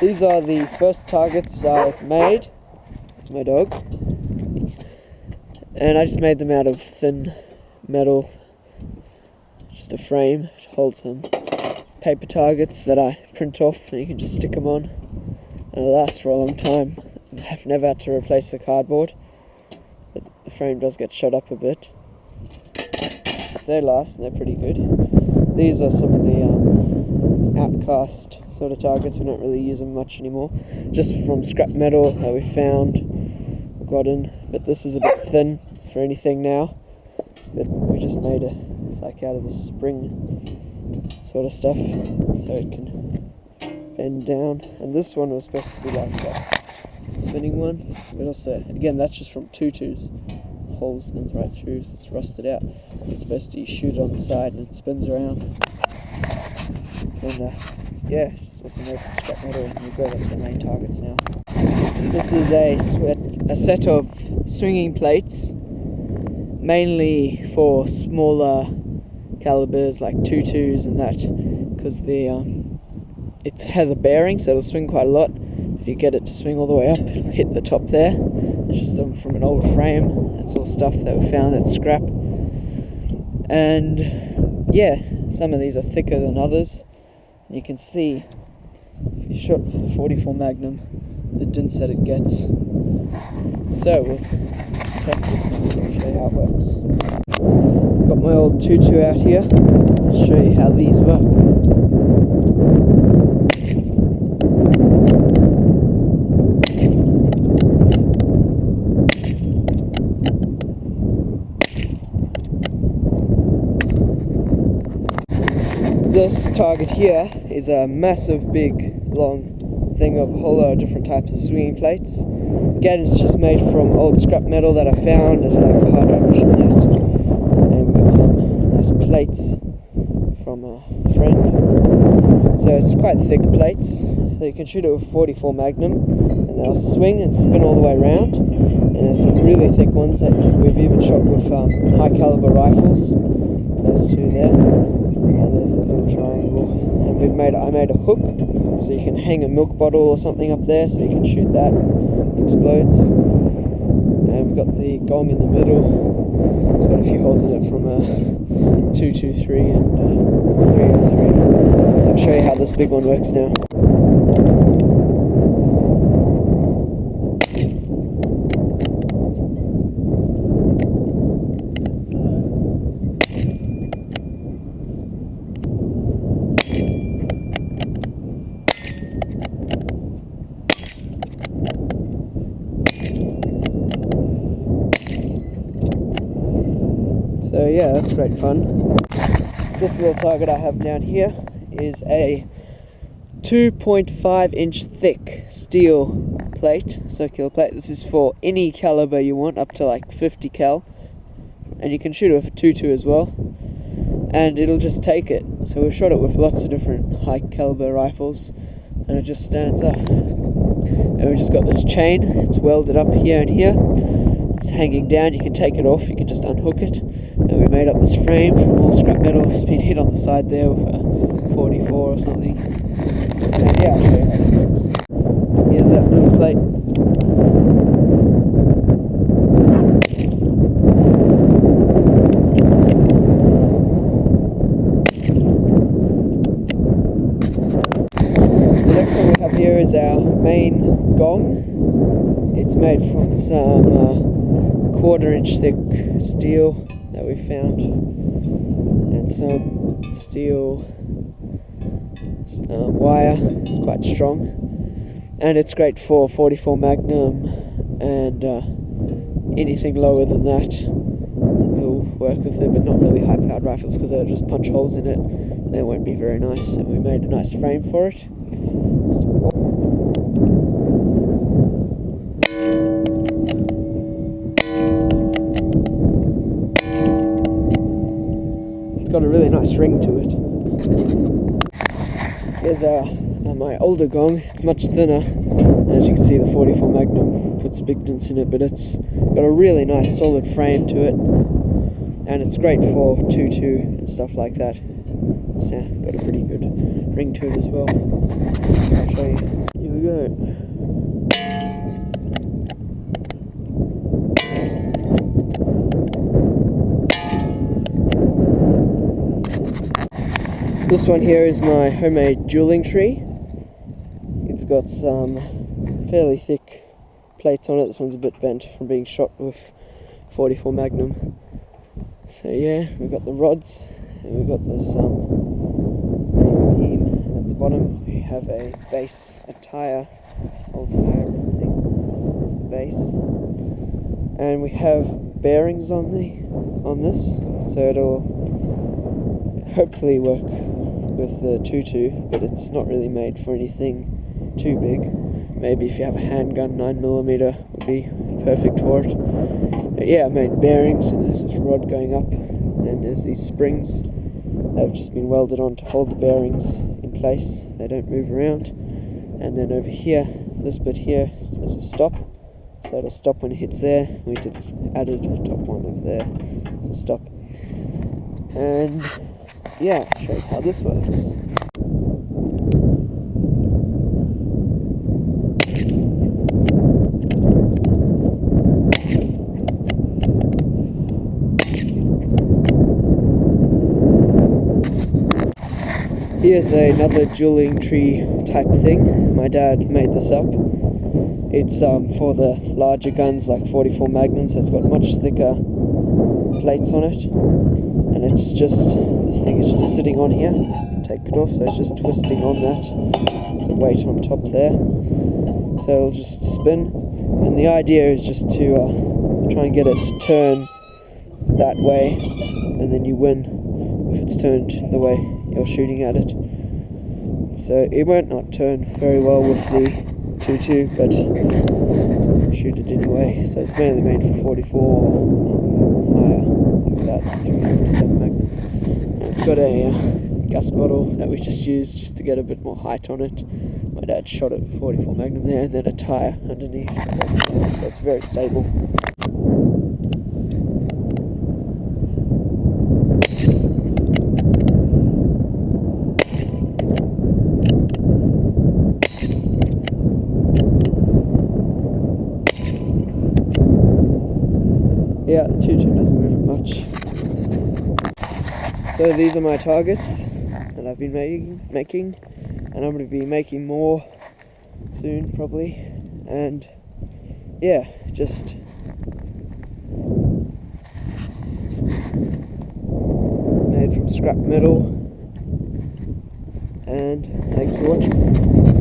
These are the first targets I've made. It's my dog. And I just made them out of thin metal, just a frame. It holds some paper targets that I print off and you can just stick them on. And it'll last for a long time. I've never had to replace the cardboard, but the frame does get shut up a bit. They last and they're pretty good. These are some of the outcast sort of targets. We don't really use them much anymore. Just from scrap metal that we found, gotten. But this is a bit thin for anything now. But we just made it's like out of the spring sort of stuff, so it can bend down. And this one was supposed to be like a spinning one, but also, again, that's just from tutus. Holes in right through, so it's rusted out. It's supposed to shoot it on the side and it spins around. And yeah, it's also made from scrap metal, and you go, that's the main targets now. This is a set of swinging plates, mainly for smaller calibers like tutus and that, because it has a bearing, so it'll swing quite a lot. If you get it to swing all the way up, it'll hit the top there. It's just from an old frame. It's all stuff that we found that's scrap. And yeah, some of these are thicker than others. You can see, if you shot with the 44 Magnum, the dints that it gets. So we'll test this one and show you how it works. Got my old tutu out here. I'll show you how these work. This target here is a massive, big, long thing of a whole lot of different types of swinging plates. Again, it's just made from old scrap metal that I found at like a hard drive machine. And we've got some nice plates from a friend. So it's quite thick plates. So you can shoot it with 44 Magnum, and they'll swing and spin all the way around. And there's some really thick ones that we've even shot with high caliber rifles. Those two there. And there's the little triangle. And I made a hook, so you can hang a milk bottle or something up there, so you can shoot that. It explodes. And we've got the gong in the middle. It's got a few holes in it from a 223 and 303. So I'll show you how this big one works now. So yeah, that's great fun. This little target I have down here is a 2.5 inch thick steel plate, circular plate. This is for any caliber you want, up to like 50 cal. And you can shoot it with a 2.2 as well. And it'll just take it. So we've shot it with lots of different high caliber rifles, and it just stands up. And we've just got this chain, it's welded up here and here. It's hanging down, you can take it off, you can just unhook it. And we made up this frame from all scrap metal. It's been hit on the side there with a 44 or something. And yeah, I'll show you how this works. Here's that little plate. The next one we have here is our main gong. It's made from some 1/4 inch thick steel that we found, and some steel wire. It's quite strong, and it's great for 44 Magnum, and anything lower than that will work with it, but not really high powered rifles, because they'll just punch holes in it and they won't be very nice. And we made a nice frame for it. Got a really nice ring to it. Here's my older gong. It's much thinner, and as you can see, the 44 Magnum puts big dents in it, but it's got a really nice solid frame to it, and it's great for 2.2 and stuff like that. It's got a pretty good ring to it as well. I'll show you. Here we go. This one here is my homemade dueling tree. It's got some fairly thick plates on it. This one's a bit bent from being shot with 44 Magnum. So yeah, we've got the rods, and we've got this main beam, and at the bottom we have a base, a tire, old tire thing, it's a base, and we have bearings on this, so it'll hopefully work with the 22, but it's not really made for anything too big. Maybe if you have a handgun, 9mm would be perfect for it. But yeah, I made bearings, and there's this rod going up, and there's these springs that have just been welded on to hold the bearings in place. They don't move around. And then over here, this bit here is a stop, so it'll stop when it hits there. We added a top one over there as a stop. And yeah, I'll show you how this works. Here's another dueling tree type thing. My dad made this up. It's for the larger guns like 44 Magnum, so it's got much thicker plates on it. And it's just, this thing is just sitting on here. Take it off, so it's just twisting on that. There's a weight on top there. So it'll just spin. And the idea is just to try and get it to turn that way, and then you win if it's turned the way you're shooting at it. So it won't not turn very well with the 22, but shoot it anyway. So it's mainly made for 44 higher, like that 357 Magnum. And it's got a gas bottle that we just used just to get a bit more height on it. My dad shot it with 44 Magnum there, and then a tire underneath, so it's very stable. Yeah, the 22 doesn't move much. So these are my targets that I've been making, and I'm going to be making more soon probably. And yeah, just made from scrap metal. And thanks for watching.